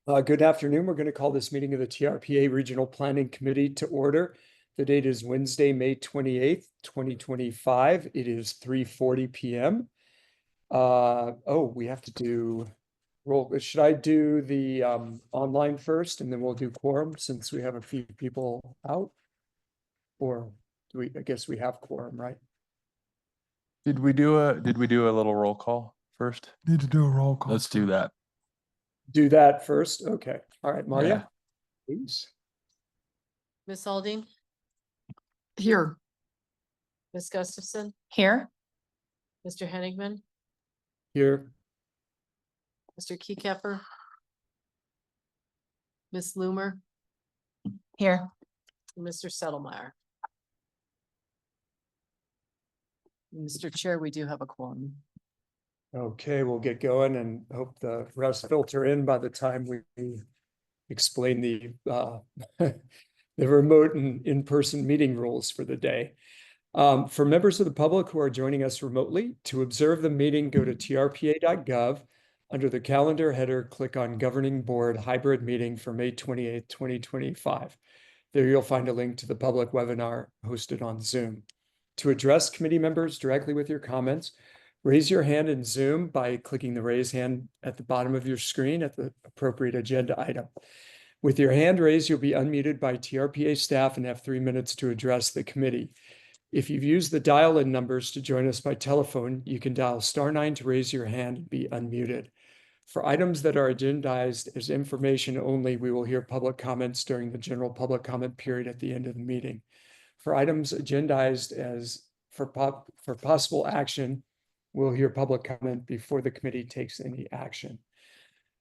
Good afternoon. We're going to call this meeting of the TRPA Regional Planning Committee to order. The date is Wednesday, May 28th, 2025. It is 3:40 p.m. We have to do roll. Should I do the online first and then we'll do quorum since we have a few people out? Or do we, I guess we have quorum, right? Did we do a little roll call first? Need to do a roll call. Let's do that. Do that first. Okay. All right, Maria, Yeah. please. Miss Alding, Here. Miss Gustafson, Here. Mr. Henigman, Here. Mr. Keycapper, Miss Loomer, Here. and Mr. Settlemeyer. Mr. Chair, we do have a quorum. Okay, we'll get going and hope the rest filter in by the time we explain the the remote and in-person meeting rules for the day. For members of the public who are joining us remotely, to observe the meeting, go to trpa.gov. Under the calendar header, click on Governing Board Hybrid Meeting for May 28th, 2025. There you'll find a link to the public webinar hosted on Zoom. To address committee members directly with your comments, raise your hand in Zoom by clicking the raise hand at the bottom of your screen at the appropriate agenda item. With your hand raised, you'll be unmuted by TRPA staff and have 3 minutes to address the committee. If you've used the dial-in numbers to join us by telephone, you can dial *9 to raise your hand and be unmuted. For items that are agendized as information only, we will hear public comments during the general public comment period at the end of the meeting. For items agendized as for possible action, we'll hear public comment before the committee takes any action.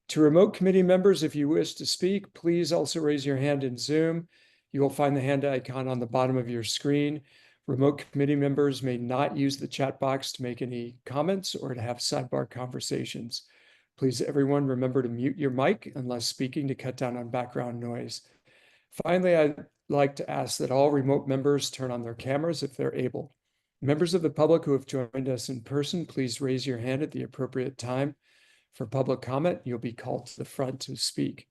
To remote committee members, if you wish to speak, please also raise your hand in Zoom. You will find the hand icon on the bottom of your screen. Remote committee members may not use the chat box to make any comments or to have sidebar conversations. Please, everyone, remember to mute your mic unless speaking to cut down on background noise. Finally, I'd like to ask that all remote members turn on their cameras if they're able. Members of the public who have joined us in person, please raise your hand at the appropriate time. For public comment, you'll be called to the front to speak.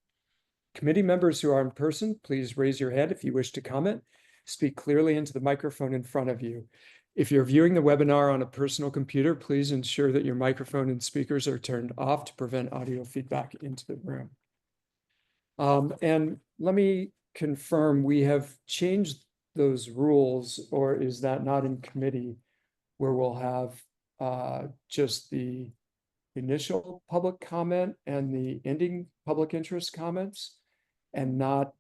Committee members who are in person, please raise your hand if you wish to comment. Speak clearly into the microphone in front of you. If you're viewing the webinar on a personal computer, please ensure that your microphone and speakers are turned off to prevent audio feedback into the room. And let me confirm, we have changed those rules, or is that not in committee, where we'll have just the initial public comment and the ending public interest comments and not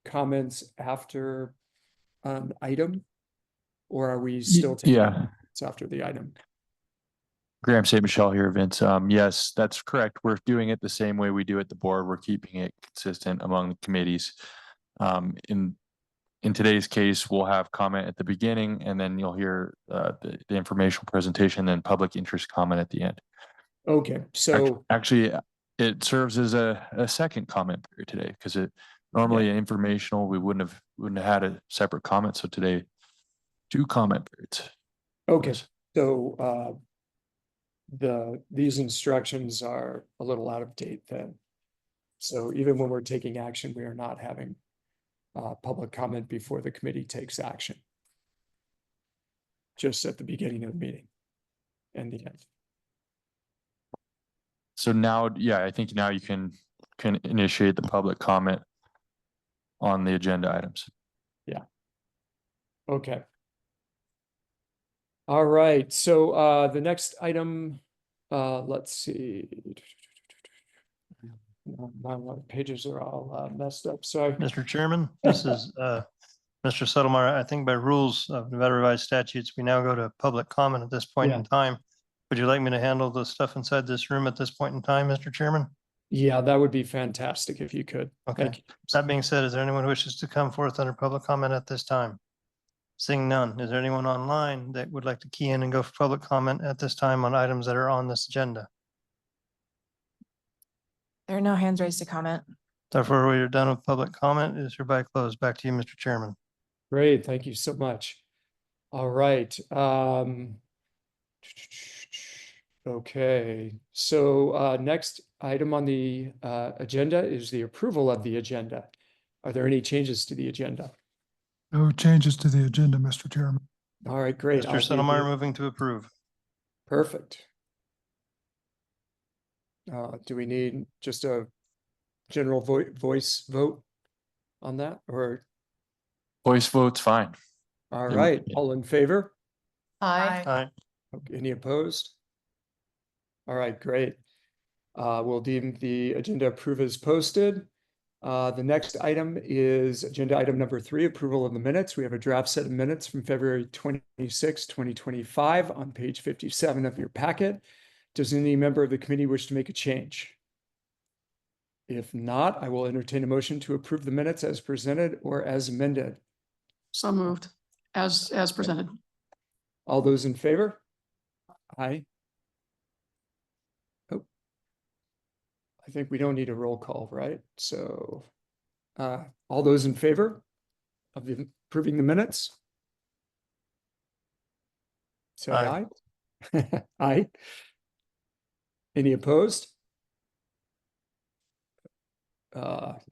comments after an item? Or are we still taking comments after the item? Graham St. Michelle here, Vince. Yes, that's correct. We're doing it the same way we do at the board. We're keeping it consistent among the committees. In today's case, we'll have comment at the beginning, and then you'll hear the informational presentation, then public interest comment at the end. Okay, so actually, it serves as a second comment period today, because it normally informational, we wouldn't have had a separate comment. So today, 2 comment periods. Okay, so these instructions are a little out of date then. So even when we're taking action, we are not having public comment before the committee takes action. Just at the beginning of the meeting and the end. So now, I think now you can initiate the public comment on the agenda items. Yeah. Okay. All right. So the next item, let's see. My pages are all messed up. Sorry. Mr. Chairman, this is Mr. Settlemeyer. I think by rules of Nevada revised statutes, we now go to public comment at this point in time. Would you like me to handle the stuff inside this room at this point in time, Mr. Chairman? Yeah, that would be fantastic if you could. Okay. That being said, is there anyone who wishes to come forth under public comment at this time? Seeing none, is there anyone online that would like to key in and go for public comment at this time on items that are on this agenda? There are no hands raised to comment. Therefore, we are done with public comment. It is hereby closed. Back to you, Mr. Chairman. Great, thank you so much. All right. Okay, so next item on the agenda is the approval of the agenda. Are there any changes to the agenda? No changes to the agenda, Mr. Chairman. All right, great. Mr. I'll be Settlemeyer the- moving to approve. Perfect. Do we need just a general voice vote on that, or, Voice vote's fine. all Yeah. right, all in favor? Aye. Aye. Okay, any opposed? All right, great. We'll deem the agenda approved as posted. The next item is agenda item number 3, approval of the minutes. We have a draft set of minutes from February 26, 2025 on page 57 of your packet. Does any member of the committee wish to make a change? If not, I will entertain a motion to approve the minutes as presented or as amended. So moved as presented. All those in favor? Aye. Oh. I think we don't need a roll call, right? So, all those in favor of approving the minutes? Say aye. Aye. Aye. Any opposed?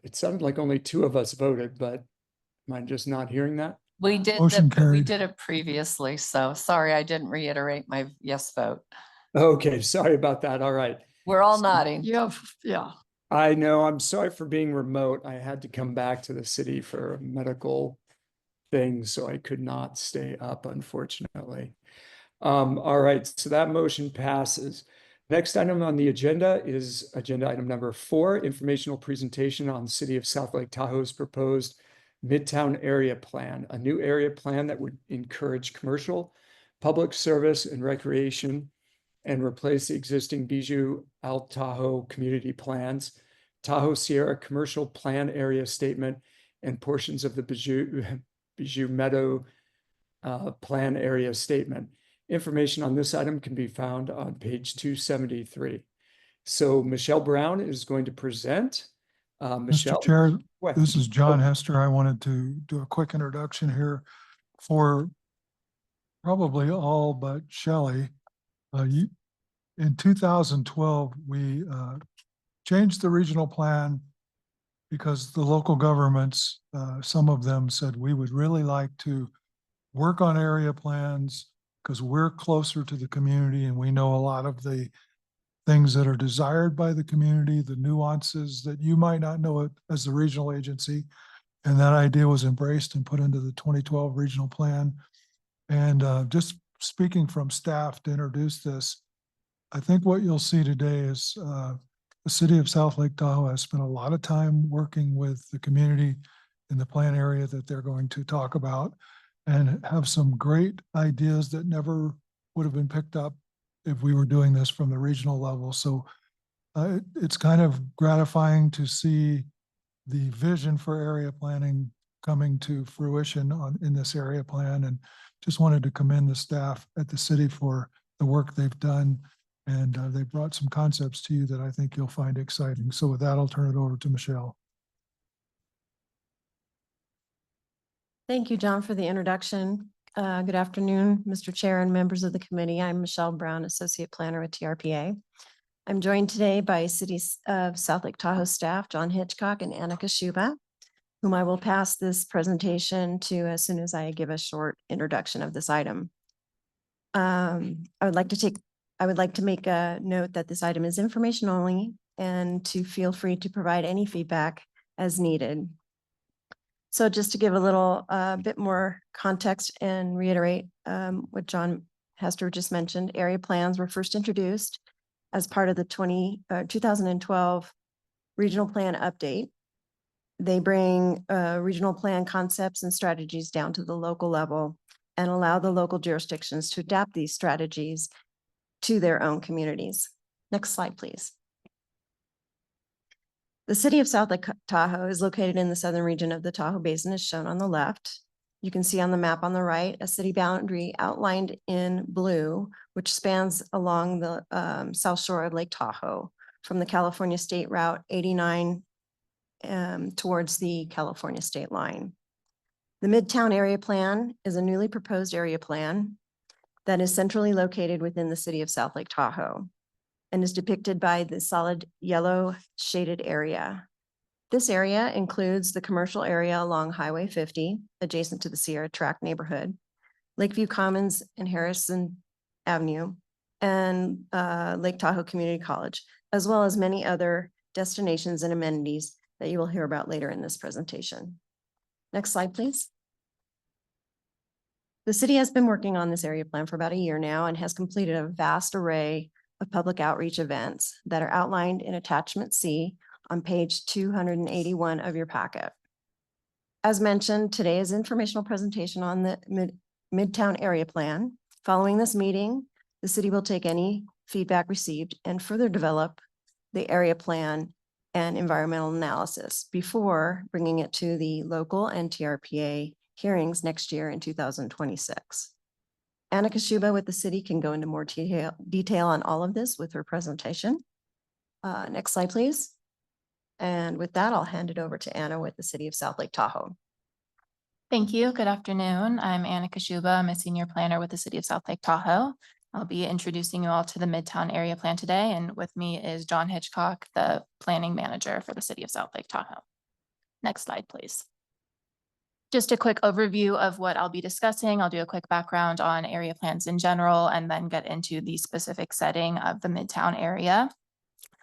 It sounded like only 2 of us voted, but am I just not hearing that? We did, Motion we carried. did it previously, so sorry, I didn't reiterate my yes vote. Okay, sorry about that. All right. We're all nodding. Yeah. I know, I'm sorry for being remote. I had to come back to the city for a medical thing, so I could not stay up, unfortunately. All right, so that motion passes. Next item on the agenda is agenda item number 4, informational presentation on City of South Lake Tahoe's proposed Midtown Area Plan, a new area plan that would encourage commercial, public service, and recreation, and replace the existing Bijou Al Tahoe community plans, Tahoe Sierra Commercial Plan Area Statement, and portions of the Bijou Meadow Plan Area Statement. Information on this item can be found on page 273. So Michelle Brown is going to present. Michelle. Mr. Chair, What? this is John Oh. Hester. I wanted to do a quick introduction here for probably all but Shelley. In 2012, we changed the regional plan because the local governments, some of them said, we would really like to work on area plans because we're closer to the community and we know a lot of the things that are desired by the community, the nuances that you might not know it as the regional agency. And that idea was embraced and put into the 2012 regional plan. And just speaking from staff to introduce this, I think what you'll see today is the city of South Lake Tahoe has spent a lot of time working with the community in the plan area that they're going to talk about and have some great ideas that never would have been picked up if we were doing this from the regional level. So it's kind of gratifying to see the vision for area planning coming to fruition in this area plan, and just wanted to commend the staff at the city for the work they've done. And they brought some concepts to you that I think you'll find exciting. So with that, I'll turn it over to Michelle. Thank you, John, for the introduction. Good afternoon, Mr. Chair and members of the committee. I'm Michelle Brown, Associate Planner with TRPA. I'm joined today by City of South Lake Tahoe staff, John Hitchcock and Annika Schuba, whom I will pass this presentation to as soon as I give a short introduction of this item. I would like to make a note that this item is information only and to feel free to provide any feedback as needed. So just to give a little bit more context and reiterate what John Hester just mentioned, area plans were first introduced as part of the 2012 regional plan update. They bring regional plan concepts and strategies down to the local level and allow the local jurisdictions to adapt these strategies to their own communities. Next slide, please. The city of South Lake Tahoe is located in the southern region of the Tahoe Basin, as shown on the left. You can see on the map on the right, a city boundary outlined in blue, which spans along the south shore of Lake Tahoe from the California State Route 89 towards the California state line. The Midtown Area Plan is a newly proposed area plan that is centrally located within the city of South Lake Tahoe. and is depicted by the solid yellow shaded area. This area includes the commercial area along Highway 50, adjacent to the Sierra Track neighborhood, Lakeview Commons and Harrison Avenue, and Lake Tahoe Community College, as well as many other destinations and amenities that you will hear about later in this presentation. Next slide, please. The city has been working on this area plan for about a year now and has completed a vast array of public outreach events that are outlined in attachment C on page 281 of your packet. As mentioned, today is informational presentation on the Midtown Area Plan. Following this meeting, the city will take any feedback received and further develop the area plan and environmental analysis before bringing it to the local and TRPA hearings next year in 2026. Anna Kashuba with the city can go into more detail on all of this with her presentation. Next slide, please. And with that, I'll hand it over to Anna with the city of South Lake Tahoe. Thank you. Good afternoon. I'm Anna Kashuba. I'm a senior planner with the city of South Lake Tahoe. I'll be introducing you all to the Midtown Area Plan today. And with me is John Hitchcock, the planning manager for the city of South Lake Tahoe. Next slide, please. Just a quick overview of what I'll be discussing. I'll do a quick background on area plans in general and then get into the specific setting of the Midtown area.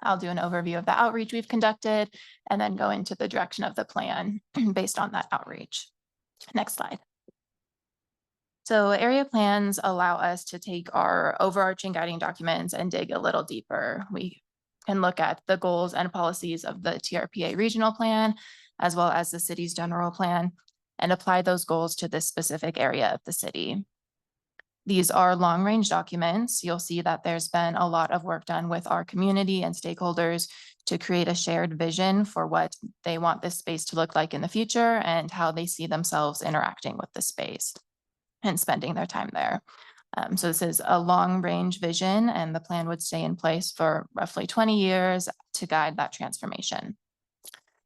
I'll do an overview of the outreach we've conducted and then go into the direction of the plan based on that outreach. Next slide. So area plans allow us to take our overarching guiding documents and dig a little deeper. We can look at the goals and policies of the TRPA regional plan, as well as the city's general plan, and apply those goals to this specific area of the city. These are long-range documents. You'll see that there's been a lot of work done with our community and stakeholders to create a shared vision for what they want this space to look like in the future and how they see themselves interacting with the space and spending their time there. So this is a long-range vision, and the plan would stay in place for roughly 20 years to guide that transformation.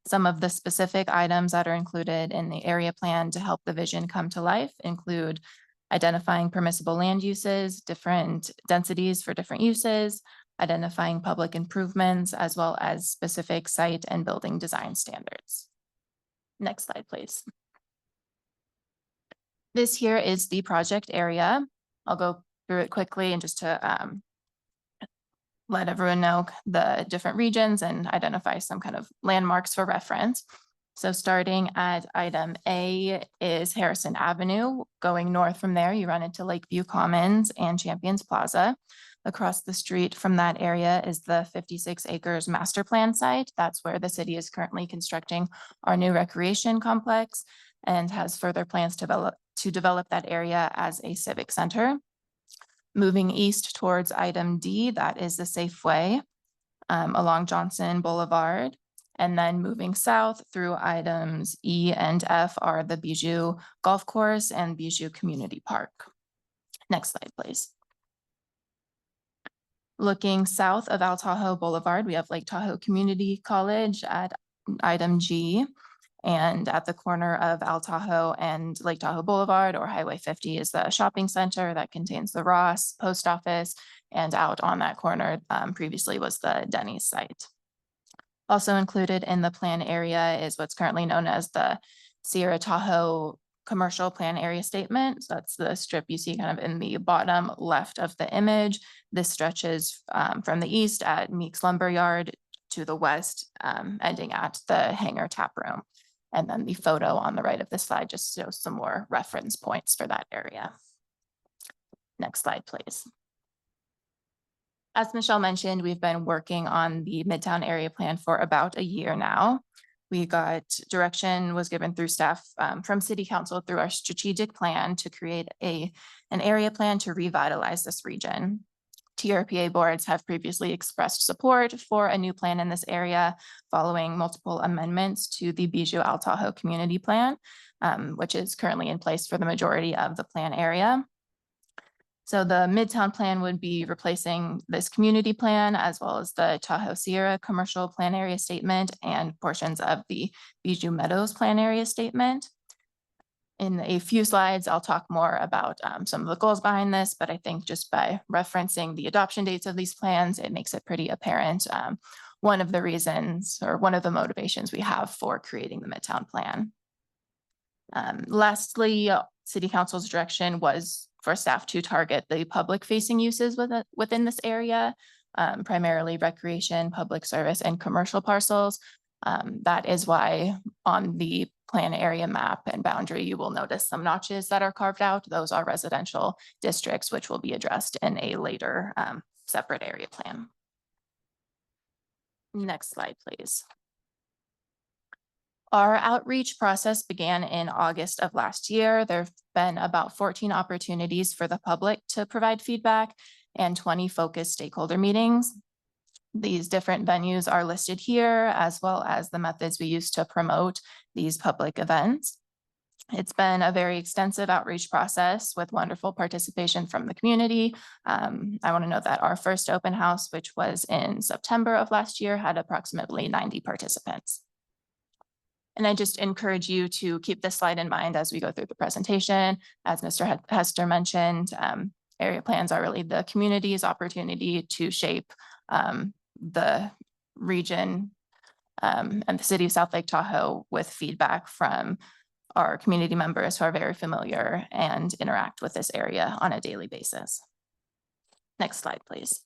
Some of the specific items that are included in the area plan to help the vision come to life include identifying permissible land uses, different densities for different uses, identifying public improvements, as well as specific site and building design standards. Next slide, please. This here is the project area. I'll go through it quickly and just to let everyone know the different regions and identify some kind of landmarks for reference. So starting at item A is Harrison Avenue. Going north from there, you run into Lakeview Commons and Champions Plaza. Across the street from that area is the 56 acres master plan site. That's where the city is currently constructing our new recreation complex and has further plans to develop that area as a civic center. Moving east towards item D, that is the Safeway along Johnson Boulevard. And then moving south through items E and F are the Bijou Golf Course and Bijou Community Park. Next slide, please. Looking south of Al Tahoe Boulevard, we have Lake Tahoe Community College at item G. And at the corner of Al Tahoe and Lake Tahoe Boulevard, or Highway 50, is the shopping center that contains the Ross post office. And out on that corner previously was the Denny's site. Also included in the plan area is what's currently known as the Sierra Tahoe commercial plan area statement. So that's the strip you see kind of in the bottom left of the image. This stretches from the east at Meeks Lumberyard to the west, ending at the Hangar Tap Room. And then the photo on the right of this slide just shows some more reference points for that area. Next slide, please. As Michelle mentioned, we've been working on the Midtown Area Plan for about a year now. We got direction was given through staff from City Council through our strategic plan to create an area plan to revitalize this region. TRPA boards have previously expressed support for a new plan in this area following multiple amendments to the Bijou Al Tahoe Community Plan, which is currently in place for the majority of the plan area. So the Midtown plan would be replacing this community plan as well as the Tahoe Sierra commercial plan area statement and portions of the Bijou Meadows plan area statement. In a few slides, I'll talk more about some of the goals behind this, but I think just by referencing the adoption dates of these plans, it makes it pretty apparent one of the reasons or one of the motivations we have for creating the Midtown Plan. Lastly, City Council's direction was for staff to target the public facing uses within this area, primarily recreation, public service, and commercial parcels. That is why on the plan area map and boundary, you will notice some notches that are carved out. Those are residential districts, which will be addressed in a later separate area plan. Next slide, please. Our outreach process began in August of last year. There have been about 14 opportunities for the public to provide feedback and 20 focused stakeholder meetings. These different venues are listed here, as well as the methods we use to promote these public events. It's been a very extensive outreach process with wonderful participation from the community. I want to note that our first open house, which was in September of last year, had approximately 90 participants. And I just encourage you to keep this slide in mind as we go through the presentation. As Mr. Hester mentioned, area plans are really the community's opportunity to shape the region and the city of South Lake Tahoe with feedback from our community members who are very familiar and interact with this area on a daily basis. Next slide, please.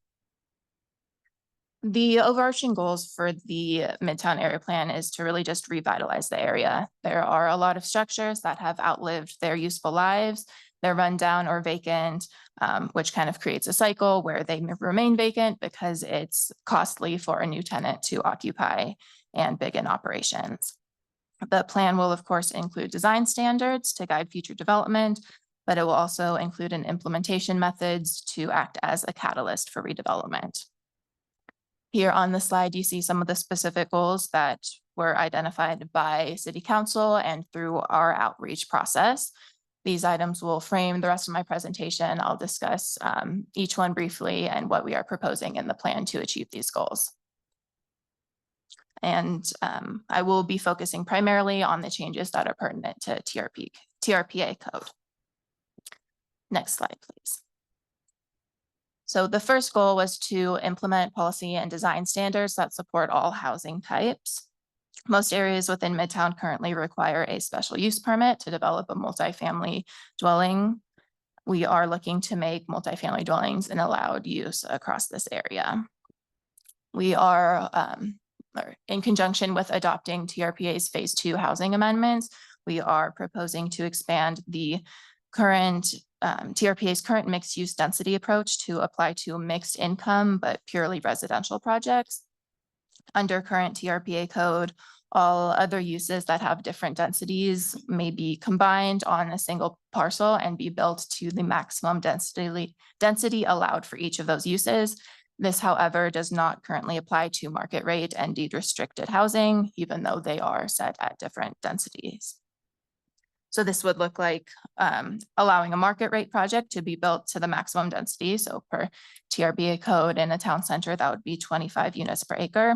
The overarching goals for the Midtown Area Plan is to really just revitalize the area. There are a lot of structures that have outlived their useful lives. They're run down or vacant, which kind of creates a cycle where they remain vacant because it's costly for a new tenant to occupy and begin operations. The plan will, of course, include design standards to guide future development, but it will also include an implementation methods to act as a catalyst for redevelopment. Here on the slide, you see some of the specific goals that were identified by City Council and through our outreach process. These items will frame the rest of my presentation. I'll discuss each one briefly and what we are proposing in the plan to achieve these goals. And I will be focusing primarily on the changes that are pertinent to TRPA code. Next slide, please. So the first goal was to implement policy and design standards that support all housing types. Most areas within Midtown currently require a special use permit to develop a multifamily dwelling. We are looking to make multifamily dwellings an allowed use across this area. We are, in conjunction with adopting TRPA's Phase 2 housing amendments, we are proposing to expand the current TRPA's current mixed use density approach to apply to mixed income but purely residential projects. Under current TRPA code, all other uses that have different densities may be combined on a single parcel and be built to the maximum density allowed for each of those uses. This, however, does not currently apply to market rate and deed restricted housing, even though they are set at different densities. So this would look like allowing a market rate project to be built to the maximum density. So per TRPA code in a town center, that would be 25 units per acre.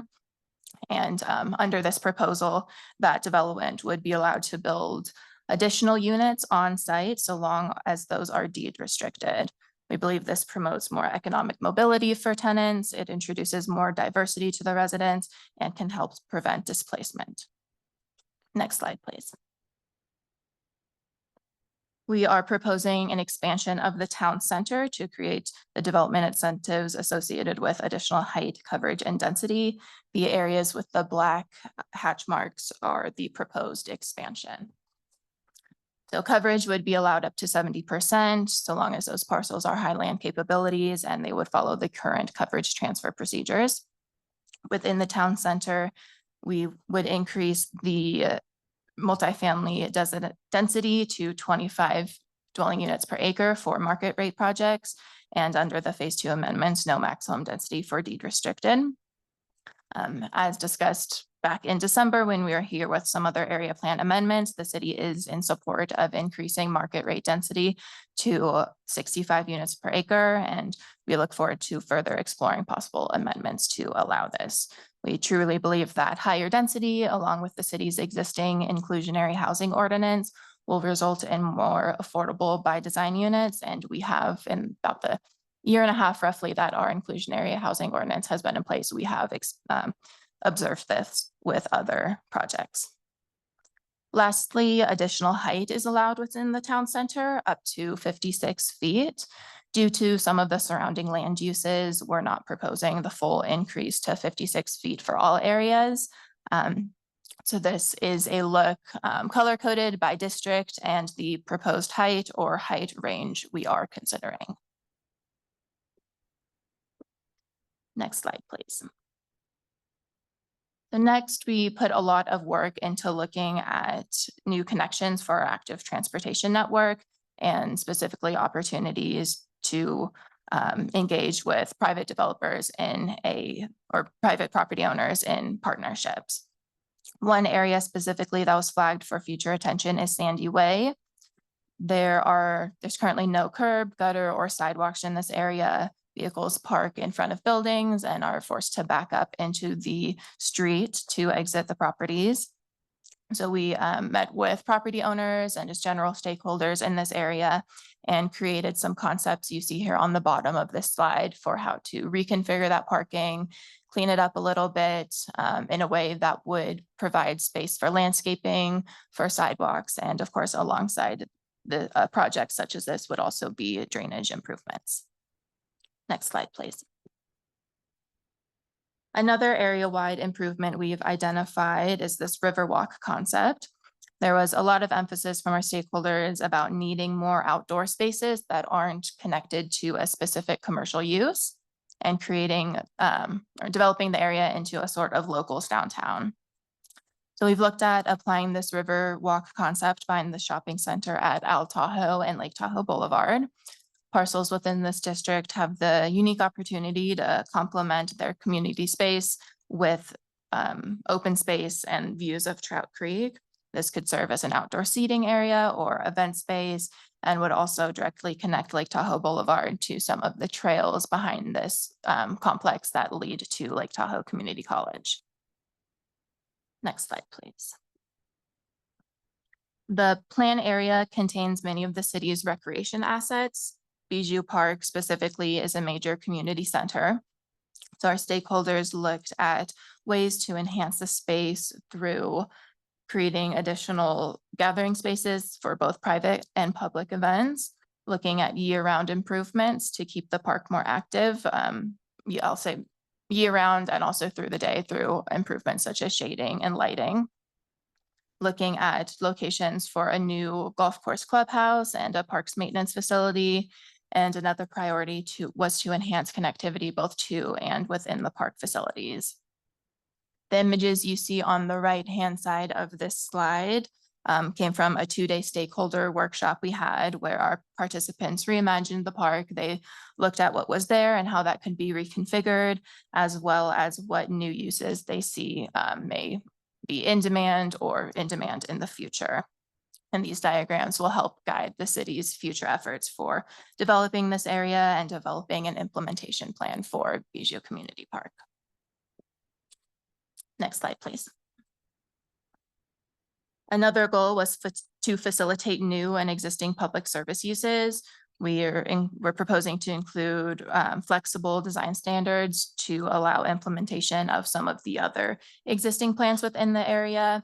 And under this proposal, that development would be allowed to build additional units on site so long as those are deed restricted. We believe this promotes more economic mobility for tenants. It introduces more diversity to the residents and can help prevent displacement. Next slide, please. We are proposing an expansion of the town center to create the development incentives associated with additional height, coverage, and density. The areas with the black hatch marks are the proposed expansion. So coverage would be allowed up to 70%, so long as those parcels are high land capabilities and they would follow the current coverage transfer procedures. Within the town center, we would increase the multifamily density to 25 dwelling units per acre for market rate projects. And under the Phase 2 amendments, no maximum density for deed restricted. As discussed back in December, when we were here with some other area plan amendments, the city is in support of increasing market rate density to 65 units per acre. And we look forward to further exploring possible amendments to allow this. We truly believe that higher density, along with the city's existing inclusionary housing ordinance, will result in more affordable by design units. And we have, in about the year and a half roughly that our inclusionary housing ordinance has been in place, we have observed this with other projects. Lastly, additional height is allowed within the town center up to 56 feet. Due to some of the surrounding land uses, we're not proposing the full increase to 56 feet for all areas. So this is a look color coded by district and the proposed height or height range we are considering. Next slide, please. So next, we put a lot of work into looking at new connections for our active transportation network and specifically opportunities to engage with private developers or private property owners in partnerships. One area specifically that was flagged for future attention is Sandy Way. There's currently no curb, gutter, or sidewalks in this area. Vehicles park in front of buildings and are forced to back up into the street to exit the properties. So we met with property owners and just general stakeholders in this area and created some concepts you see here on the bottom of this slide for how to reconfigure that parking, clean it up a little bit in a way that would provide space for landscaping, for sidewalks, and of course, alongside the projects such as this would also be drainage improvements. Next slide, please. Another area-wide improvement we've identified is this Riverwalk concept. There was a lot of emphasis from our stakeholders about needing more outdoor spaces that aren't connected to a specific commercial use and creating or developing the area into a sort of locals downtown. So we've looked at applying this Riverwalk concept behind the shopping center at Tahoe and Lake Tahoe Boulevard. Parcels within this district have the unique opportunity to complement their community space with open space and views of Trout Creek. This could serve as an outdoor seating area or event space and would also directly connect Lake Tahoe Boulevard to some of the trails behind this complex that lead to Lake Tahoe Community College. Next slide, please. The plan area contains many of the city's recreation assets. Bijou Park specifically is a major community center. So our stakeholders looked at ways to enhance the space through creating additional gathering spaces for both private and public events, looking at year-round improvements to keep the park more active. I'll say year-round and also through the day through improvements such as shading and lighting. Looking at locations for a new golf course clubhouse and a parks maintenance facility. And another priority was to enhance connectivity both to and within the park facilities. The images you see on the right-hand side of this slide came from a 2-day stakeholder workshop we had where our participants reimagined the park. They looked at what was there and how that could be reconfigured, as well as what new uses they see may be in demand or in demand in the future. And these diagrams will help guide the city's future efforts for developing this area and developing an implementation plan for Bijou Community Park. Next slide, please. Another goal was to facilitate new and existing public service uses. We're proposing to include flexible design standards to allow implementation of some of the other existing plans within the area.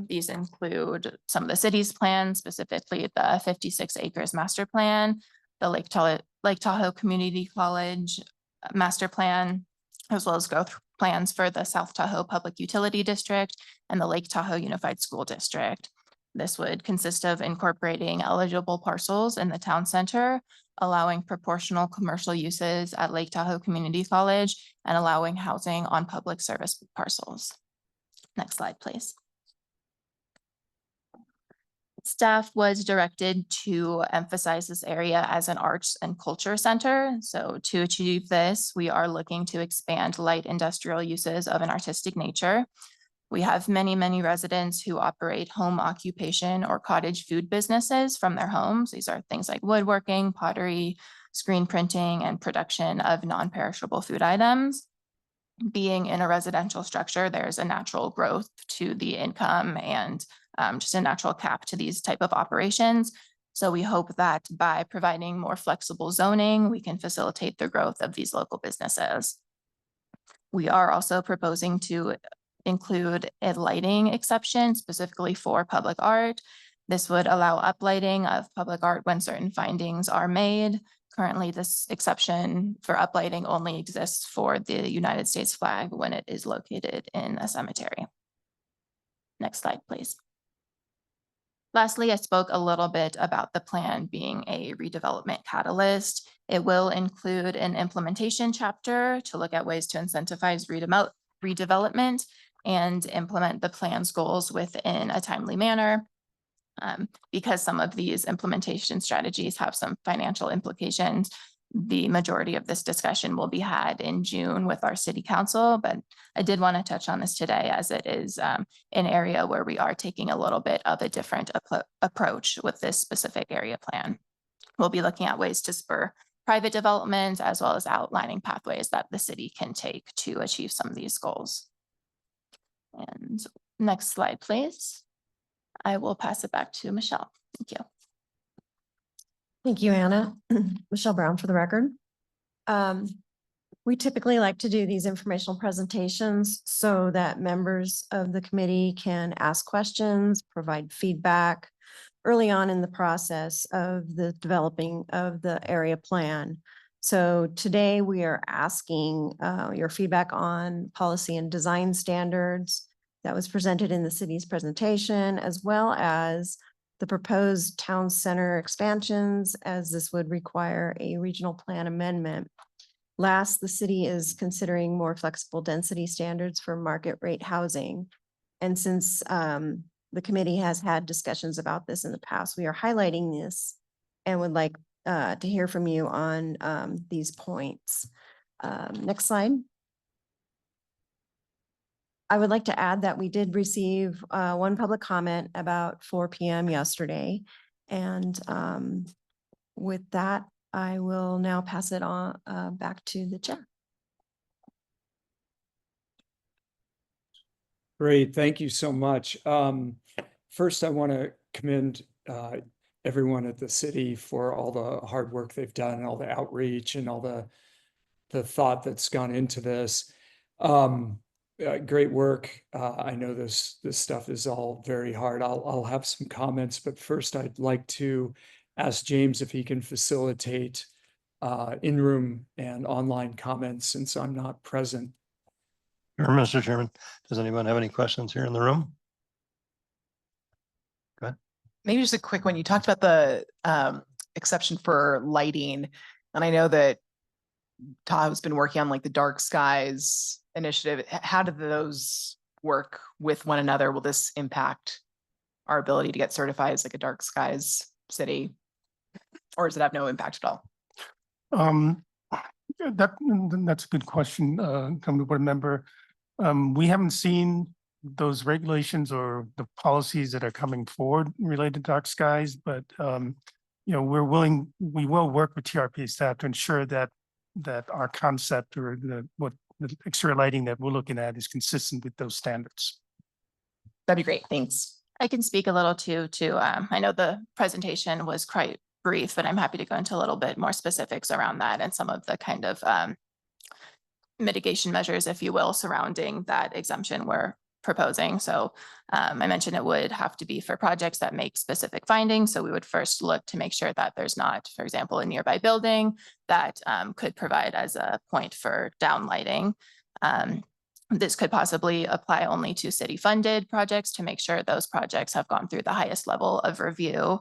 These include some of the city's plans, specifically the 56 acres master plan, the Lake Tahoe Community College master plan, as well as growth plans for the South Tahoe Public Utility District and the Lake Tahoe Unified School District. This would consist of incorporating eligible parcels in the town center, allowing proportional commercial uses at Lake Tahoe Community College, and allowing housing on public service parcels. Next slide, please. Staff was directed to emphasize this area as an arts and culture center. So to achieve this, we are looking to expand light industrial uses of an artistic nature. We have many, many residents who operate home occupation or cottage food businesses from their homes. These are things like woodworking, pottery, screen printing, and production of non-perishable food items. Being in a residential structure, there's a natural growth to the income and just a natural cap to these type of operations. So we hope that by providing more flexible zoning, we can facilitate the growth of these local businesses. We are also proposing to include a lighting exception specifically for public art. This would allow uplighting of public art when certain findings are made. Currently, this exception for uplighting only exists for the United States flag when it is located in a cemetery. Next slide, please. Lastly, I spoke a little bit about the plan being a redevelopment catalyst. It will include an implementation chapter to look at ways to incentivize redevelopment and implement the plan's goals within a timely manner. Because some of these implementation strategies have some financial implications, the majority of this discussion will be had in June with our city council, but I did want to touch on this today as it is an area where we are taking a little bit of a different approach with this specific area plan. We'll be looking at ways to spur private development as well as outlining pathways that the city can take to achieve some of these goals. And next slide, please. I will pass it back to Michelle. Thank you. Thank you, Anna. Michelle Brown for the record. We typically like to do these informational presentations so that members of the committee can ask questions, provide feedback early on in the process of the developing of the area plan. So today we are asking your feedback on policy and design standards that was presented in the city's presentation, as well as the proposed town center expansions, as this would require a regional plan amendment. Last, the city is considering more flexible density standards for market rate housing. And since the committee has had discussions about this in the past, we are highlighting this and would like to hear from you on these points. Next slide. I would like to add that we did receive one public comment about 4 p.m. yesterday. And with that, I will now pass it on back to the chair. Great, thank you so much. First, I want to commend everyone at the city for all the hard work they've done and all the outreach and all the thought that's gone into this. Great work. I know this stuff is all very hard. I'll have some comments, but first I'd like to ask James if he can facilitate in-room and online comments since I'm not present. Sure, Mr. Chairman. Does anyone have any questions here in the room? Go ahead. Maybe just a quick one. You talked about the exception for lighting, and I know that Tahoe's been working on like the dark skies initiative. How do those work with one another? Will this impact our ability to get certified as like a dark skies city, or does it have no impact at all? That's a good question, come to board member. We haven't seen those regulations or the policies that are coming forward related to dark skies, but we will work with TRPA staff to ensure that our concept or the exterior lighting that we're looking at is consistent with those standards. That'd be great. Thanks. I can speak a little to I know the presentation was quite brief, but I'm happy to go into a little bit more specifics around that and some of the kind of mitigation measures, if you will, surrounding that exemption we're proposing. So I mentioned it would have to be for projects that make specific findings. So we would first look to make sure that there's not, for example, a nearby building that could provide as a point for downlighting. This could possibly apply only to city-funded projects to make sure those projects have gone through the highest level of review.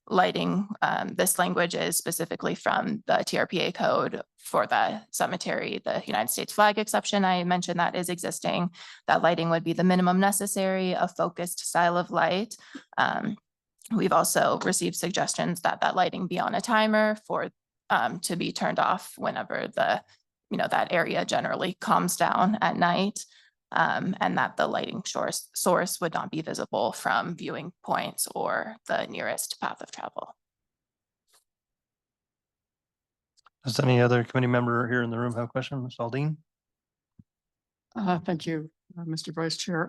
Lighting, this language is specifically from the TRPA code for the cemetery, the United States flag exception. I mentioned that is existing. That lighting would be the minimum necessary, a focused style of light. We've also received suggestions that that lighting be on a timer for to be turned off whenever that area generally calms down at night. And that the lighting source would not be visible from viewing points or the nearest path of travel. Does any other committee member here in the room have a question? Ms. Aldine? Thank you, Mr. Vice Chair.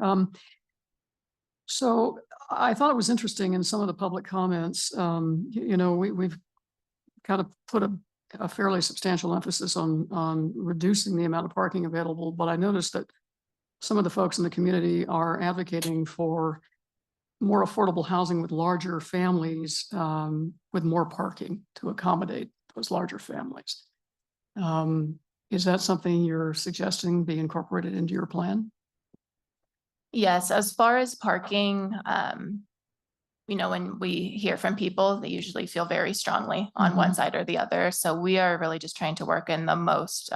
So I thought it was interesting in some of the public comments, we've kind of put a fairly substantial emphasis on reducing the amount of parking available, but I noticed that some of the folks in the community are advocating for more affordable housing with larger families, with more parking to accommodate those larger families. Is that something you're suggesting be incorporated into your plan? Yes, as far as parking, when we hear from people, they usually feel very strongly on one side or the other. So we are really just trying to work in the most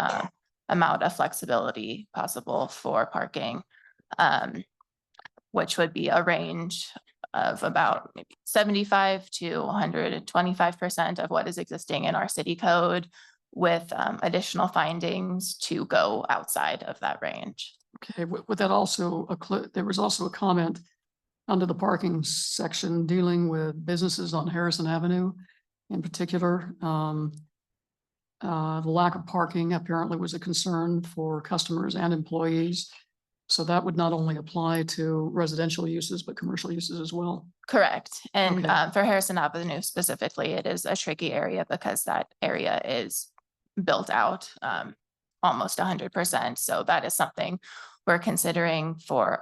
amount of flexibility possible for parking, which would be a range of about maybe 75 to 125% of what is existing in our city code, with additional findings to go outside of that range. Okay, would that also, there was also a comment under the parking section dealing with businesses on Harrison Avenue in particular. The lack of parking apparently was a concern for customers and employees. So that would not only apply to residential uses, but commercial uses as well. Correct. And Okay. for Harrison Avenue specifically, it is a tricky area because that area is built out almost 100%. So that is something we're considering for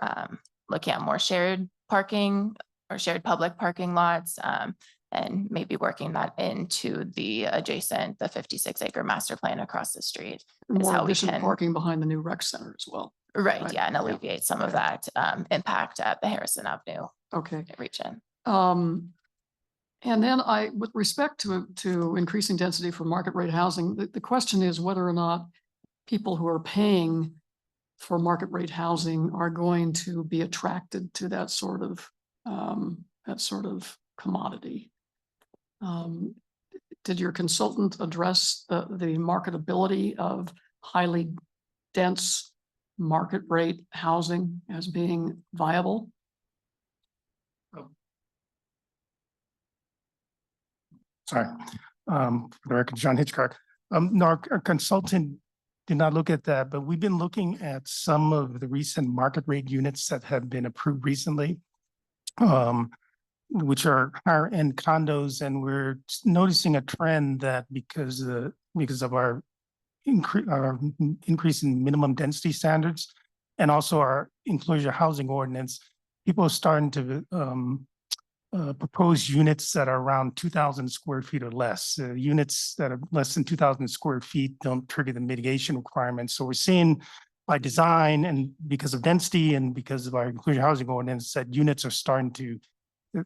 looking at more shared parking or shared public parking lots, and maybe working that into the 56-acre master plan across the street. More how we additional can- parking behind the new rec center as well. Right, Right, yeah, and yeah. alleviate some of that impact at the Harrison Avenue Okay. region. And then with respect to increasing density for market rate housing, the question is whether or not people who are paying for market rate housing are going to be attracted to that sort of commodity. Did your consultant address the marketability of highly dense market rate housing as being viable? Sorry, for the record, John Hitchcock. No, our consultant did not look at that, but we've been looking at some of the recent market rate units that have been approved recently, which are higher end condos, and we're noticing a trend that because of our increase in minimum density standards and also our enclosure housing ordinance, people are starting to propose units that are around 2,000 square feet or less. Units that are less than 2,000 square feet don't trigger the mitigation requirements. So we're seeing by design and because of density and because of our inclusion housing ordinance that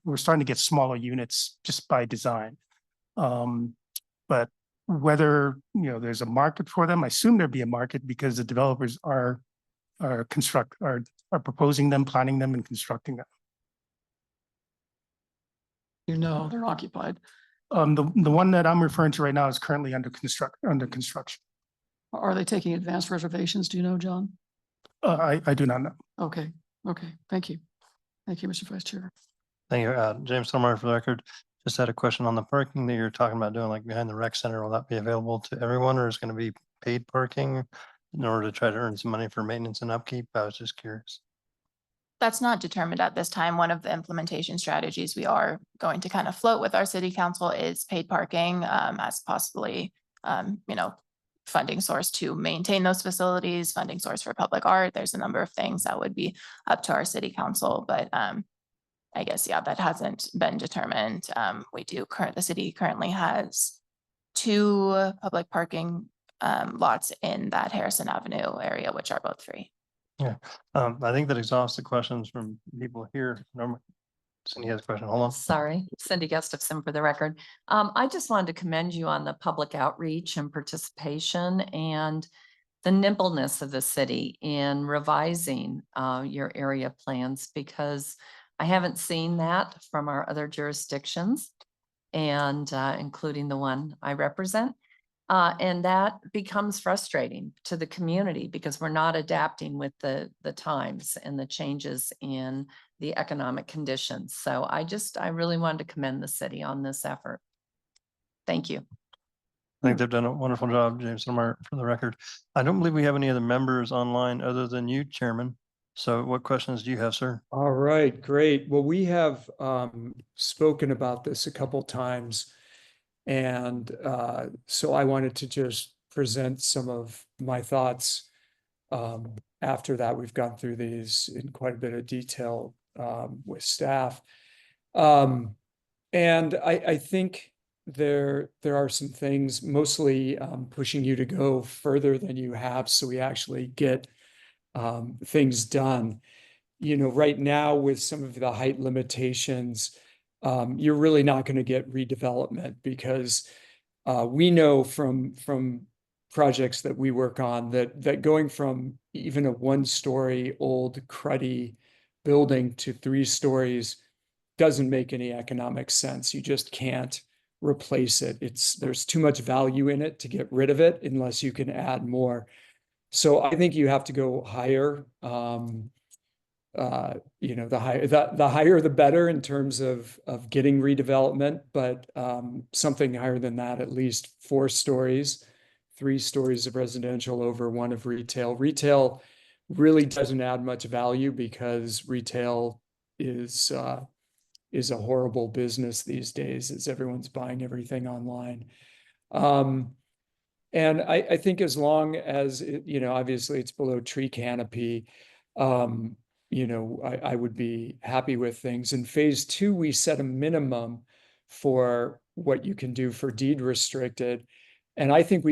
we're starting to get smaller units just by design. But whether there's a market for them, I assume there'd be a market because the developers are proposing them, planning them, and constructing them. They're occupied. The one that I'm referring to right now is currently under construction. Are they taking advanced reservations? Do you know, John? I do not know. Okay, thank you. Thank you, Mr. Vice Chair. Thank you. James Silmar, for the record, just had a question on the parking that you're talking about doing, like behind the rec center. Will that be available to everyone, or is it going to be paid parking in order to try to earn some money for maintenance and upkeep? I was just curious. That's not determined at this time. One of the implementation strategies we are going to kind of float with our city council is paid parking as possibly, funding source to maintain those facilities, funding source for public art. There's a number of things that would be up to our city council, but I guess, yeah, that hasn't been determined. The city currently has 2 public parking lots in that Harrison Avenue area, which are both free. Yeah, I think that exhausts the questions from people here. Normally, Cindy has a question. Hold on. Sorry, Cindy Gustafson for the record. I just wanted to commend you on the public outreach and participation and the nimbleness of the city in revising your area plans, because I haven't seen that from our other jurisdictions, and including the one I represent. And that becomes frustrating to the community because we're not adapting with the times and the changes in the economic conditions. So I really wanted to commend the city on this effort. Thank you. I think they've done a wonderful job, James Silmar, for the record. I don't believe we have any other members online other than you, Chairman. So what questions do you have, sir? All right, great. Well, we have spoken about this a couple times. And so I wanted to just present some of my thoughts. After that, we've gone through these in quite a bit of detail with staff. And I think there are some things mostly pushing you to go further than you have, so we actually get things done. You know, right now with some of the height limitations, you're really not going to get redevelopment because we know from projects that we work on that going from even a one-story old cruddy building to 3 stories doesn't make any economic sense. You just can't replace it. There's too much value in it to get rid of it unless you can add more. So I think you have to go higher. You know, the higher the better in terms of getting redevelopment, but something higher than that, at least 4 stories, 3 stories of residential over 1 of retail. Retail really doesn't add much value because retail is a horrible business these days as everyone's buying everything online. And I think as long as it, you know, obviously it's below tree canopy, you know, I would be happy with things. In phase 2, we set a minimum for what you can do for deed restricted. And I think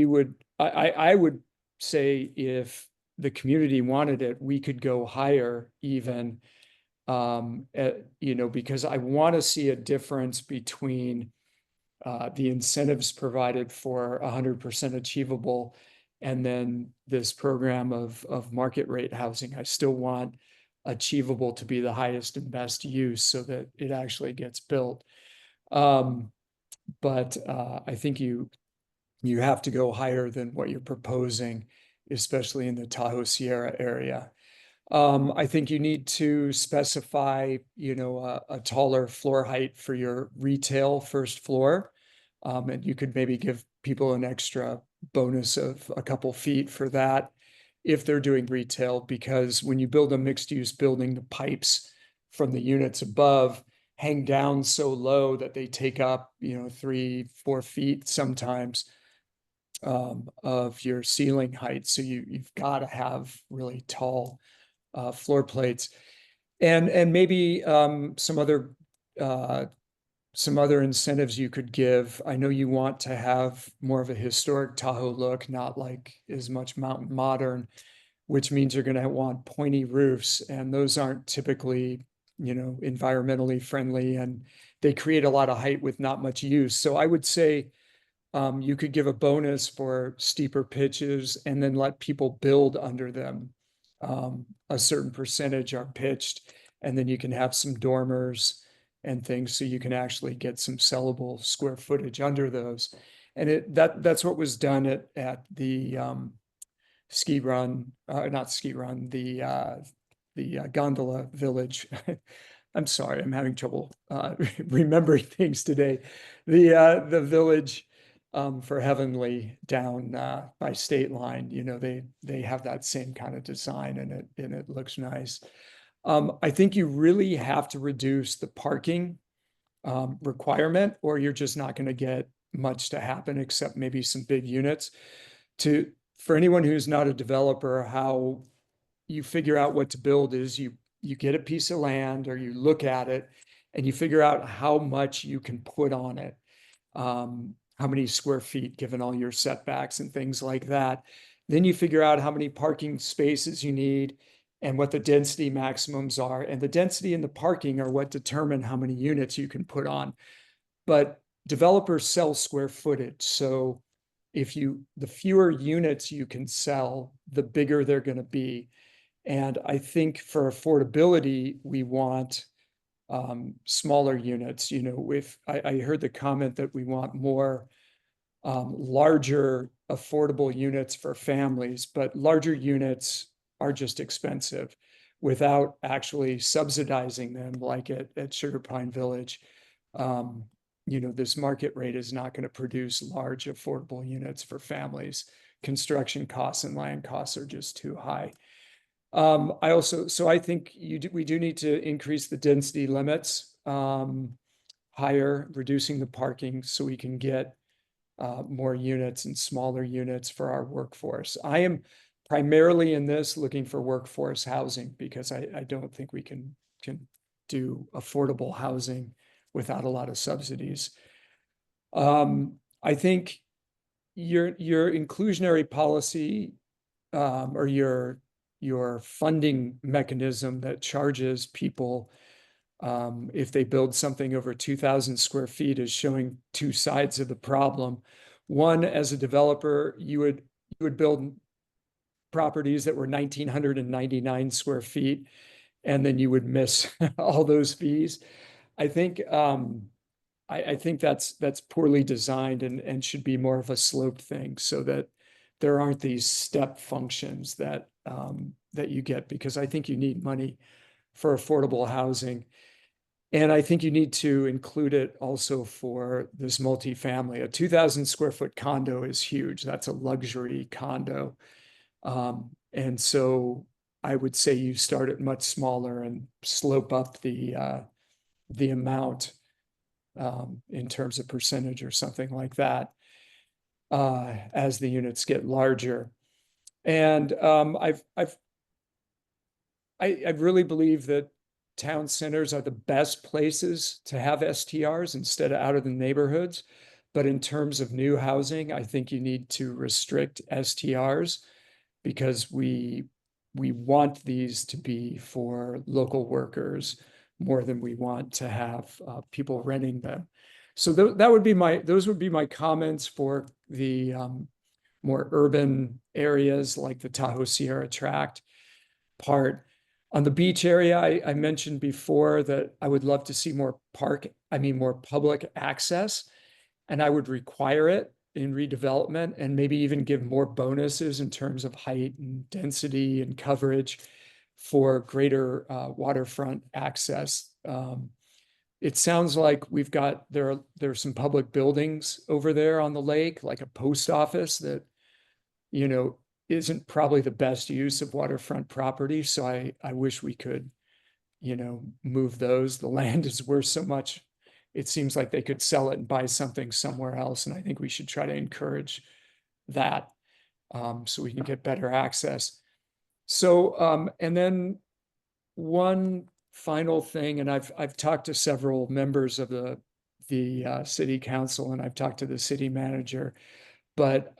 I would say if the community wanted it, we could go higher even, you know, because I want to see a difference between the incentives provided for 100% achievable and then this program of market rate housing. I still want achievable to be the highest and best use so that it actually gets built. But I think you have to go higher than what you're proposing, especially in the Tahoe Sierra area. I think you need to specify, you know, a taller floor height for your retail first floor. And you could maybe give people an extra bonus of a couple feet for that if they're doing retail, because when you build a mixed use building, the pipes from the units above hang down so low that they take up, you know, 3-4 feet sometimes of your ceiling height. So you've got to have really tall floor plates, and maybe some other incentives you could give. I know you want to have more of a historic Tahoe look, not like as much mountain modern, which means you're going to want pointy roofs, and those aren't typically, you know, environmentally friendly, and they create a lot of height with not much use. So I would say you could give a bonus for steeper pitches and then let people build under them. A certain percentage are pitched, and then you can have some dormers and things so you can actually get some sellable square footage under those. And that's what was done at the ski run, not ski run, the gondola village. I'm sorry, I'm having trouble remembering things today. The village for Heavenly down by State Line, you know, they have that same kind of design, and it looks nice. I think you really have to reduce the parking requirement, or you're just not going to get much to happen except maybe some big units. For anyone who's not a developer, how you figure out what to build is you get a piece of land or you look at it and you figure out how much you can put on it. How many square feet, given all your setbacks and things like that. Then you figure out how many parking spaces you need and what the density maximums are. And the density and the parking are what determine how many units you can put on. But developers sell square footage. So the fewer units you can sell, the bigger they're going to be. And I think for affordability, we want smaller units. You know, if I heard the comment that we want more larger affordable units for families, but larger units are just expensive without actually subsidizing them like at Sugar Pine Village. You know, this market rate is not going to produce large affordable units for families. Construction costs and land costs are just too high. I also, so I think we do need to increase the density limits, higher, reducing the parking so we can get more units and smaller units for our workforce. I am primarily in this looking for workforce housing because I don't think we can do affordable housing without a lot of subsidies. I think your inclusionary policy or your funding mechanism that charges people if they build something over 2,000 square feet is showing two sides of the problem. One, as a developer, you would build properties that were 1,999 square feet, and then you would miss all those fees. I think I think that's poorly designed and should be more of a sloped thing so that there aren't these step functions that that you get, because I think you need money for affordable housing. And I think you need to include it also for this multifamily. A 2,000 square foot condo is huge. That's a luxury condo. And so I would say you start it much smaller and slope up the amount in terms of percentage or something like that as the units get larger. And I really believe that town centers are the best places to have STRs instead of out of the neighborhoods. But in terms of new housing, I think you need to restrict STRs because we want these to be for local workers more than we want to have people renting them. So that would be those would be my comments for the more urban areas like the Tahoe Sierra Tract part. On the beach area, I mentioned before that I would love to see more more public access, and I would require it in redevelopment and maybe even give more bonuses in terms of height and density and coverage for greater waterfront access. It sounds like there's some public buildings over there on the lake, like a post office that, isn't probably the best use of waterfront property. So I wish we could, move those. The land is worth so much. It seems like they could sell it and buy something somewhere else. And I think we should try to encourage that so we can get better access. So, and then one final thing, and I've talked to several members of the city council, and I've talked to the city manager, but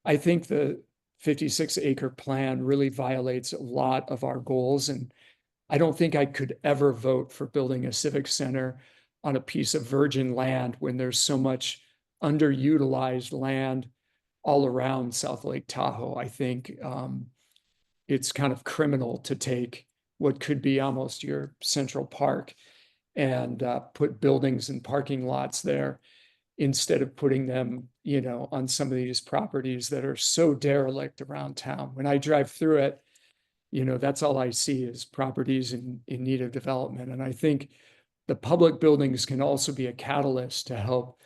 I think the 56-acre plan really violates a lot of our goals, and I don't think I could ever vote for building a civic center on a piece of virgin land when there's so much underutilized land all around South Lake Tahoe. I think it's kind of criminal to take what could be almost your Central Park and put buildings and parking lots there instead of putting them, on some of these properties that are so derelict around town. When I drive through it, that's all I see is properties in need of development. And I think the public buildings can also be a catalyst to help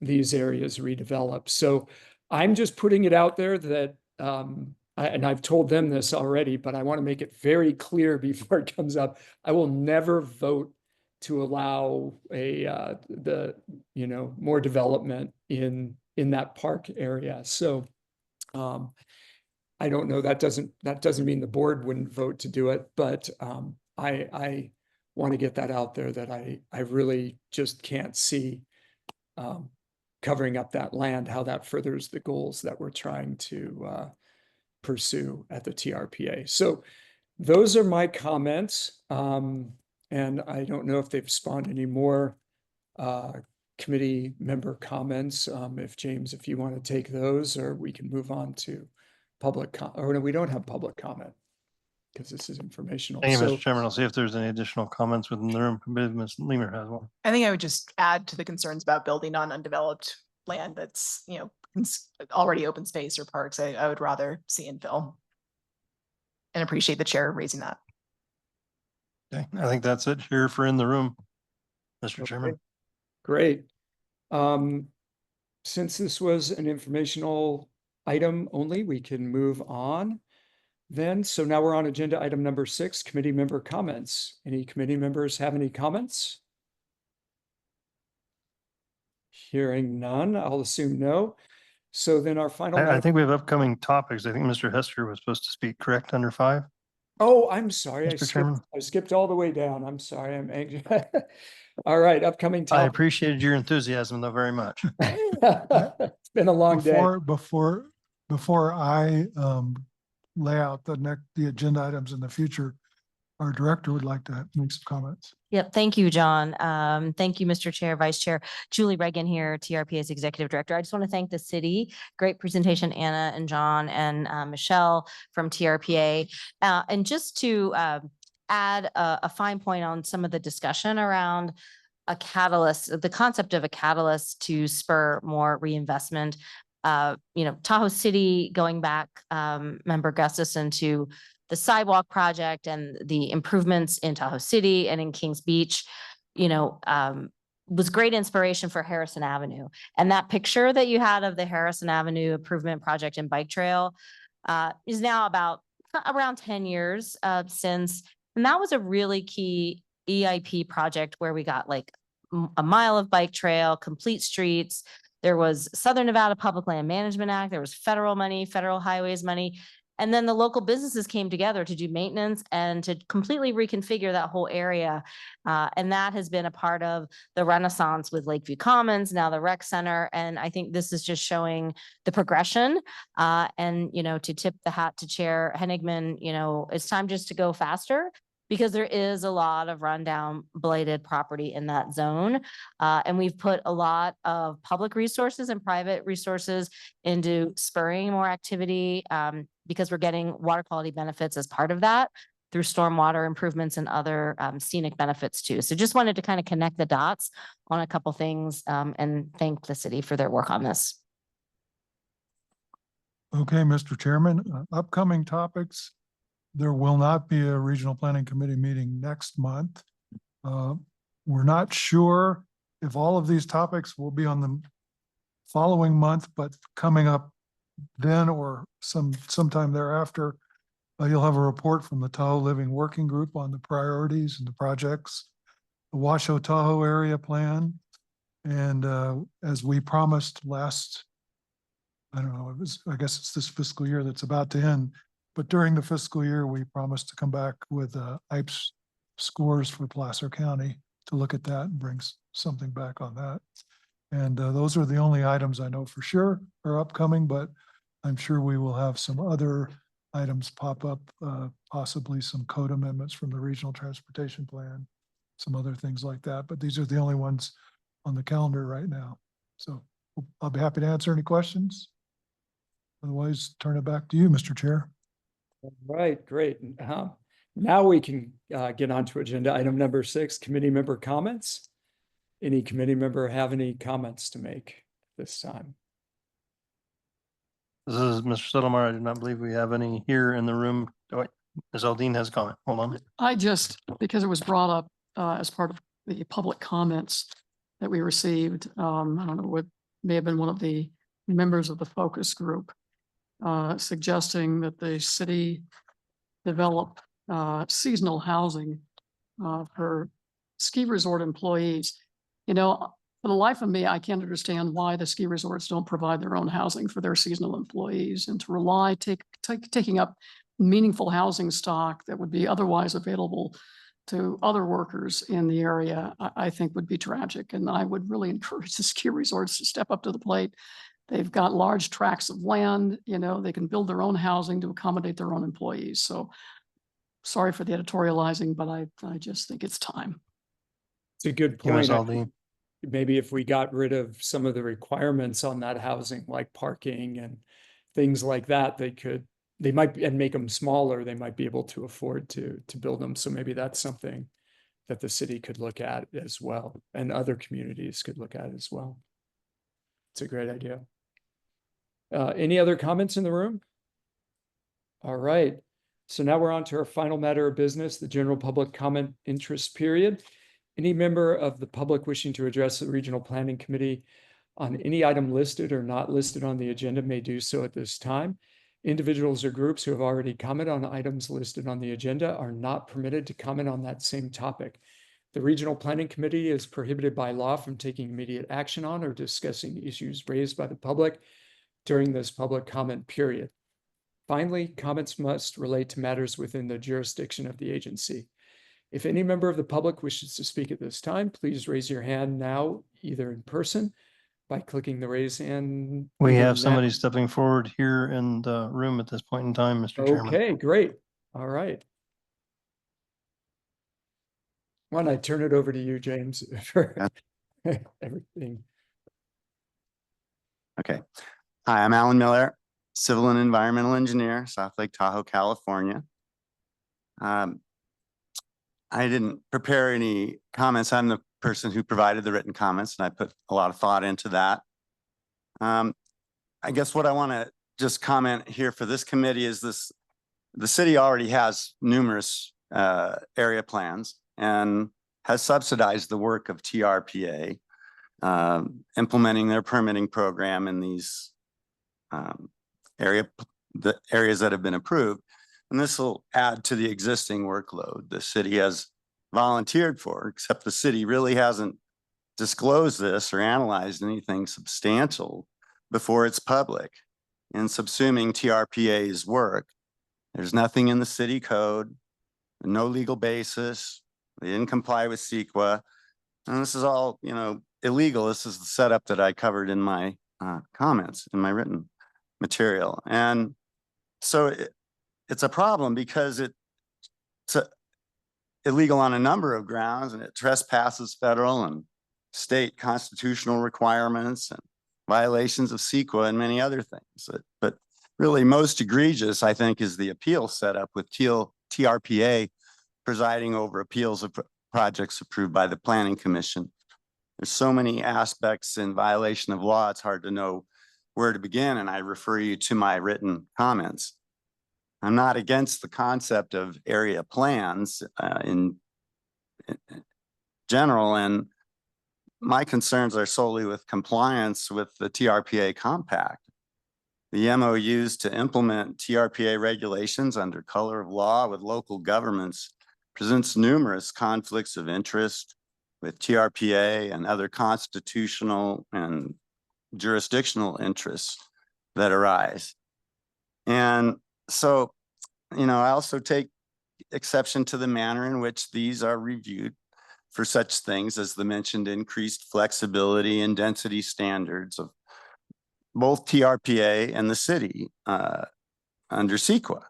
these areas redevelop. So I'm just putting it out there that, and I've told them this already, but I want to make it very clear before it comes up. I will never vote to allow more development in that park area. So I don't know, that doesn't mean the board wouldn't vote to do it, but I want to get that out there that I really just can't see covering up that land, how that furthers the goals that we're trying to pursue at the TRPA. So those are my comments. And I don't know if they've spawned any more committee member comments. If you want to take those, or we can move on to or no, we don't have public comment because this is informational. Thank you, So, Mr. Chairman. I'll see if there's any additional comments within the room. Ms. Leamer has one. I think I would just add to the concerns about building on undeveloped land that's, already open space or parks. I would rather see infill and appreciate the chair raising that. Okay, I think that's it here for in the room, Mr. okay, Chairman. great. Since this was an informational item only, we can move on. then, so now we're on agenda item number 6, committee member comments. Any committee members have any comments? Hearing none, I'll assume no. So then our final. I think we have upcoming topics. I think Mr. Hester was supposed to speak, correct, under 5? Oh, I'm sorry. Mr. Chairman. I skipped all the way down. I'm sorry. I'm anxious. All right, upcoming I topic. appreciated your enthusiasm though very much. It's been a long day. Before I lay out the agenda items in the future, our director would like to make some comments. Yep. Thank you, John. Thank you, Mr. Chair, Vice Chair. Julie Reagan here, TRPA's Executive Director. I just want to thank the city. Great presentation, Anna and John and Michelle from TRPA. And just to add a fine point on some of the discussion around a catalyst, the concept of a catalyst to spur more reinvestment. Tahoe City, going back, Member Gustafson, to the sidewalk project and the improvements in Tahoe City and in Kings Beach, was great inspiration for Harrison Avenue. And that picture that you had of the Harrison Avenue improvement project and bike trail is now about around 10 years since. And that was a really key EIP project where we got like a mile of bike trail, complete streets. There was Southern Nevada Public Land Management Act. There was federal money, federal highways money. And then the local businesses came together to do maintenance and to completely reconfigure that whole area. And that has been a part of the renaissance with Lakeview Commons, now the rec center. And I think this is just showing the progression. And, to tip the hat to Chair Henigman, it's time just to go faster, because there is a lot of rundown, blighted property in that zone. And we've put a lot of public resources and private resources into spurring more activity, because we're getting water quality benefits as part of that through stormwater improvements and other scenic benefits too. So just wanted to kind of connect the dots on a couple things and thank the city for their work on this. Okay, Mr. Chairman, upcoming topics. There will not be a regional planning committee meeting next month. We're not sure if all of these topics will be on the following month, but coming up then or sometime thereafter, you'll have a report from the Tahoe Living Working Group on the priorities and the projects, the Washoe Tahoe area plan. And as we promised last, I guess it's this fiscal year that's about to end, but during the fiscal year, we promised to come back with IPES scores for Placer County to look at that and bring something back on that. And those are the only items I know for sure are upcoming, but I'm sure we will have some other items pop up, possibly some code amendments from the regional transportation plan, some other things like that. But these are the only ones on the calendar right now. So I'll be happy to answer any questions. Otherwise, turn it back to you, Mr. Chair. All right, great. Now we can get on to agenda item number 6, committee member comments. Any committee member have any comments to make this time? This is Mr. Settlemyer. I do not believe we have any here in the room. Oh, wait, Ms. Aldine has a comment. Hold on. Because it was brought up as part of the public comments that we received. I don't know what may have been one of the members of the focus group suggesting that the city develop seasonal housing for ski resort employees. For the life of me, I can't understand why the ski resorts don't provide their own housing for their seasonal employees, and to rely taking up meaningful housing stock that would be otherwise available to other workers in the area, I think would be tragic. And I would really encourage the ski resorts to step up to the plate. They've got large tracts of land, they can build their own housing to accommodate their own employees. So sorry for the editorializing, but I just think it's time. It's a good Ms. point. Aldine. Maybe if we got rid of some of the requirements on that housing, like parking and things like that, they might, and make them smaller, they might be able to afford to build them. So maybe that's something that the city could look at as well, and other communities could look at as well. It's a great idea. Any other comments in the room? All right. So now we're on to our final matter of business, the general public comment interest period. Any member of the public wishing to address the Regional Planning Committee on any item listed or not listed on the agenda may do so at this time. Individuals or groups who have already commented on items listed on the agenda are not permitted to comment on that same topic. The Regional Planning Committee is prohibited by law from taking immediate action on or discussing issues raised by the public during this public comment period. Finally, comments must relate to matters within the jurisdiction of the agency. If any member of the public wishes to speak at this time, please raise your hand now, either in person by clicking the raise hand. We either have now- somebody stepping forward here in the room at this point in time, Mr. Chairman. Okay, great. All right. Why don't I turn it over to you, James, for everything. Okay. Hi, I'm Alan Miller, Civil and Environmental Engineer, South Lake Tahoe, California. I didn't prepare any comments. I'm the person who provided the written comments, and I put a lot of thought into that. I guess what I want to just comment here for this committee is this: the city already has numerous area plans and has subsidized the work of TRPA, implementing their permitting program in these the areas that have been approved. And this will add to the existing workload the city has volunteered for, except the city really hasn't disclosed this or analyzed anything substantial before it's public. In subsuming TRPA's work, there's nothing in the city code, no legal basis. They didn't comply with CEQA. And this is all, illegal. This is the setup that I covered in my comments, in my written material. And so it's a problem because it's illegal on a number of grounds, and it trespasses federal and state constitutional requirements and violations of CEQA and many other things. But really most egregious, I think, is the appeal setup with TRPA presiding over appeals of projects approved by the Planning Commission. There's so many aspects in violation of law, it's hard to know where to begin, and I refer you to my written comments. I'm not against the concept of area plans in general, and my concerns are solely with compliance with the TRPA compact. The MOUs to implement TRPA regulations under color of law with local governments presents numerous conflicts of interest with TRPA and other constitutional and jurisdictional interests that arise. And so, I also take exception to the manner in which these are reviewed for such things as the mentioned increased flexibility and density standards of both TRPA and the city under CEQA.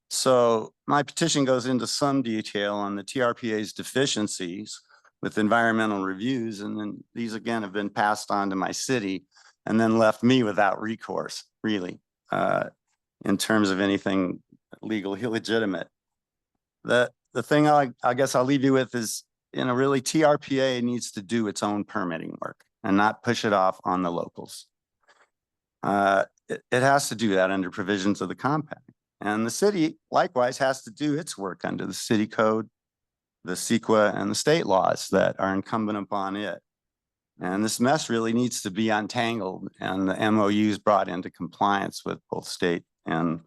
So my petition goes into some detail on the TRPA's deficiencies with environmental reviews, and then these again have been passed on to my city and then left me without recourse, really, in terms of anything legally legitimate. The thing I guess I'll leave you with is, really TRPA needs to do its own permitting work and not push it off on the locals. It has to do that under provisions of the compact. And the city likewise has to do its work under the city code, the CEQA, and the state laws that are incumbent upon it. And this mess really needs to be untangled and the MOUs brought into compliance with both state and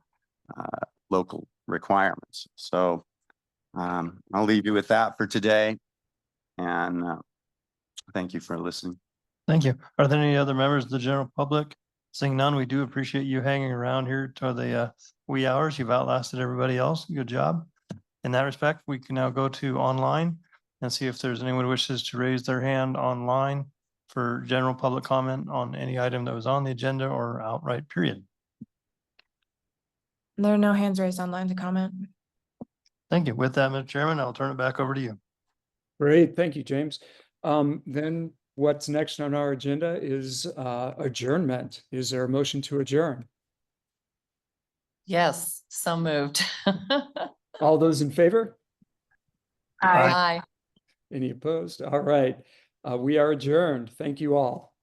local requirements. So I'll leave you with that for today. And thank you for listening. Thank you. Are there any other members of the general public? Seeing none, we do appreciate you hanging around here to the wee hours. You've outlasted everybody else. Good job. In that respect, we can now go to online and see if there's anyone who wishes to raise their hand online for general public comment on any item that was on the agenda or outright period. There are no hands raised online to comment. Thank you. With that, Mr. Chairman, I'll turn it back over to you. Great, thank you, James. Then what's next on our agenda is adjournment. Is there a motion to adjourn? Yes, so moved. All those in favor? Aye. Any opposed? All right, we are adjourned. Thank you all.